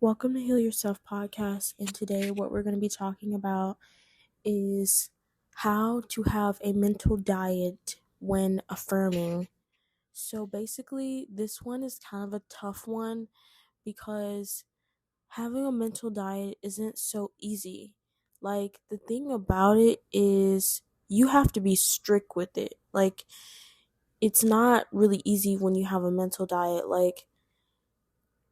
Welcome to Heal Yourself podcast. And today, what we're going to be talking about is how to have a mental diet when affirming. So, basically, this one is kind of a tough one because having a mental diet isn't so easy. Like, the thing about it is you have to be strict with it. Like, it's not really easy when you have a mental diet. Like,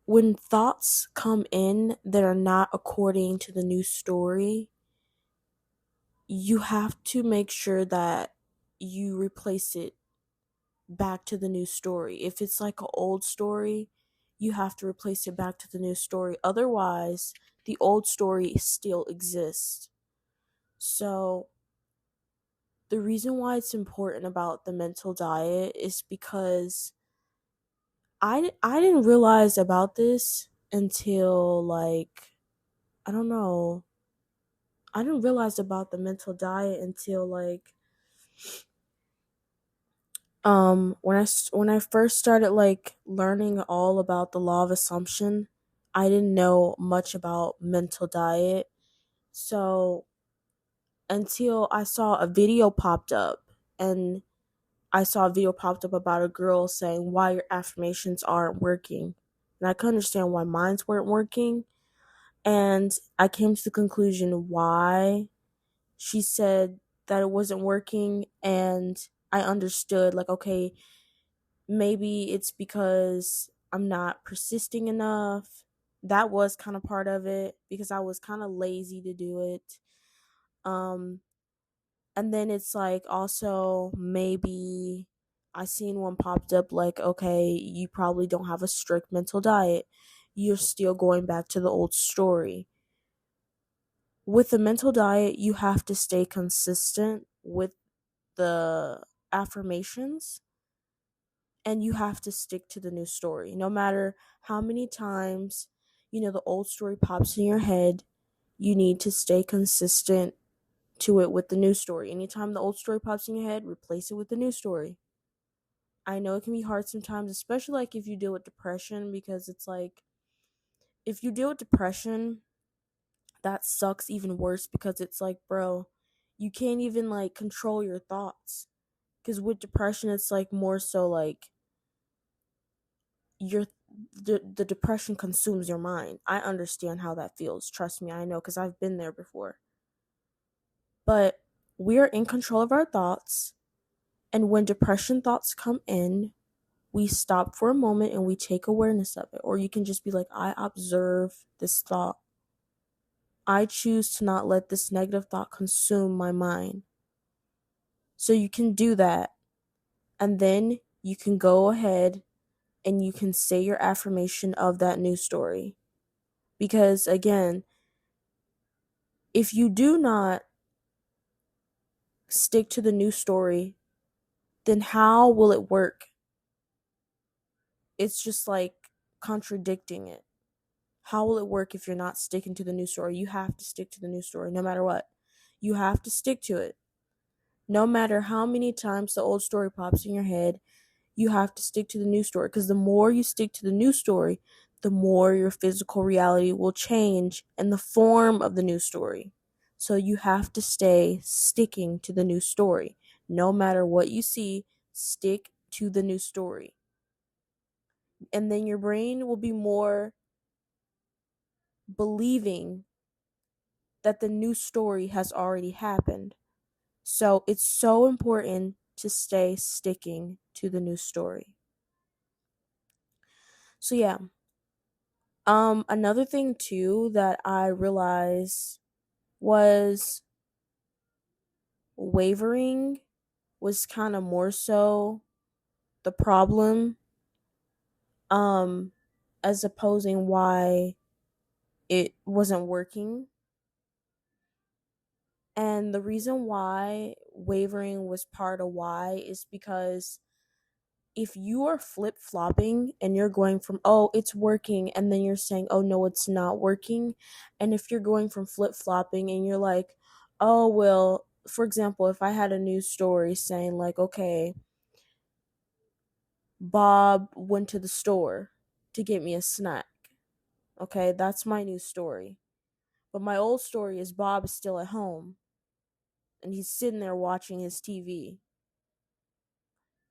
when thoughts come in that are not according to the new story, you have to make sure that you replace it back to the new story. If it's like an old story, you have to replace it back to the new story. Otherwise, the old story still exists. So, the reason why it's important about the mental diet is because I didn't realize about this until I don't know, I didn't realize about the mental diet until when I first started learning all about the law of assumption. I didn't know much about mental diet. So until I saw a video popped up and I saw a video popped up about a girl saying why your affirmations aren't working. And I couldn't understand why mines weren't working. And I came to the conclusion why she said that it wasn't working, and I understood okay, maybe it's because I'm not persisting enough. That was kind of part of it because I was kind of lazy to do it. um and then it's also maybe I seen one popped up okay, you probably don't have a strict mental diet, you're still going back to the old story. With a mental diet, you have to stay consistent with the affirmations, and you have to stick to the new story. No matter how many times, the old story pops in your head, you need to stay consistent to it with the new story. Anytime the old story pops in your head, replace it with the new story. I know it can be hard sometimes, especially if you deal with depression, because it's if you deal with depression, that sucks even worse because it's bro, you can't even control your thoughts. Because with depression, it's more so your the depression consumes your mind. I understand how that feels. Trust me, I know because I've been there before. But we are in control of our thoughts, and when depression thoughts come in, we stop for a moment and we take awareness of it. Or you can just be like, I observe this thought. I choose to not let this negative thought consume my mind. So you can do that, and then you can go ahead and you can say your affirmation of that new story. Because again, if you do not stick to the new story, then how will it work? It's just contradicting it. How will it work if you're not sticking to the new story? You have to stick to the new story no matter what. You have to stick to it. No matter how many times the old story pops in your head, you have to stick to the new story, because the more you stick to the new story, the more your physical reality will change in the form of the new story. So you have to stay sticking to the new story. No matter what you see, stick to the new story. And then your brain will be more believing that the new story has already happened. So it's so important to stay sticking to the new story. So yeah. Another thing too that I realized was wavering was kind of more so the problem, um, as opposing why it wasn't working. And the reason why wavering was part of why is because if you are flip flopping and you're going from, oh, it's working, and then you're saying, oh, no, it's not working. And if you're going from flip flopping and you're like, oh, well, for example, if I had a news story saying, okay, Bob went to the store to get me a snack. Okay, that's my new story. But my old story is Bob is still at home and he's sitting there watching his TV.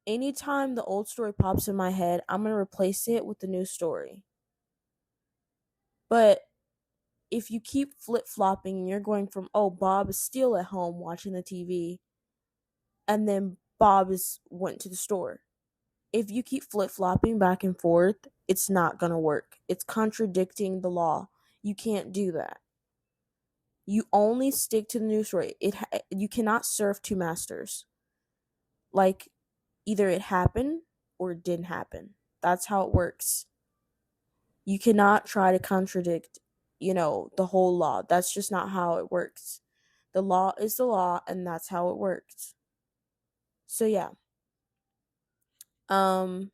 Anytime the old story pops in my head, I'm going to replace it with the new story. But if you keep flip flopping and you're going from, oh, Bob is still at home watching the TV, and then Bob is went to the store. If you keep flip flopping back and forth, it's not going to work. It's contradicting the law. You can't do that. You only stick to the news story. You cannot serve two masters. Like either it happened or it didn't happen. That's how it works. You cannot try to contradict, the whole law. That's just not how it works. The law is the law and that's how it works. So yeah. Um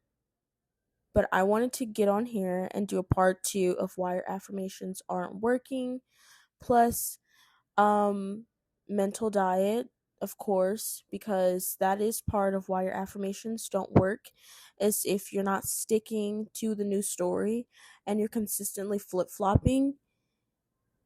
but I wanted to get on here and do a part 2 of why your affirmations aren't working, plus mental diet, of course, because that is part of why your affirmations don't work, is if you're not sticking to the new story and you're consistently flip-flopping,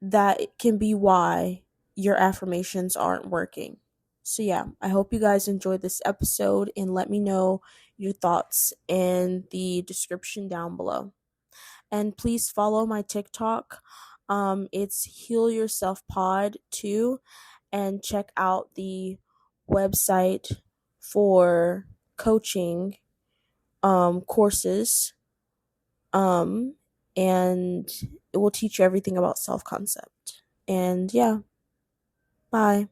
that can be why your affirmations aren't working. So yeah, I hope you guys enjoyed this episode and let me know your thoughts in the description down below. And please follow my TikTok. It's Heal Yourself Pod too, and check out the website for coaching courses. And it will teach you everything about self concept. And yeah, bye.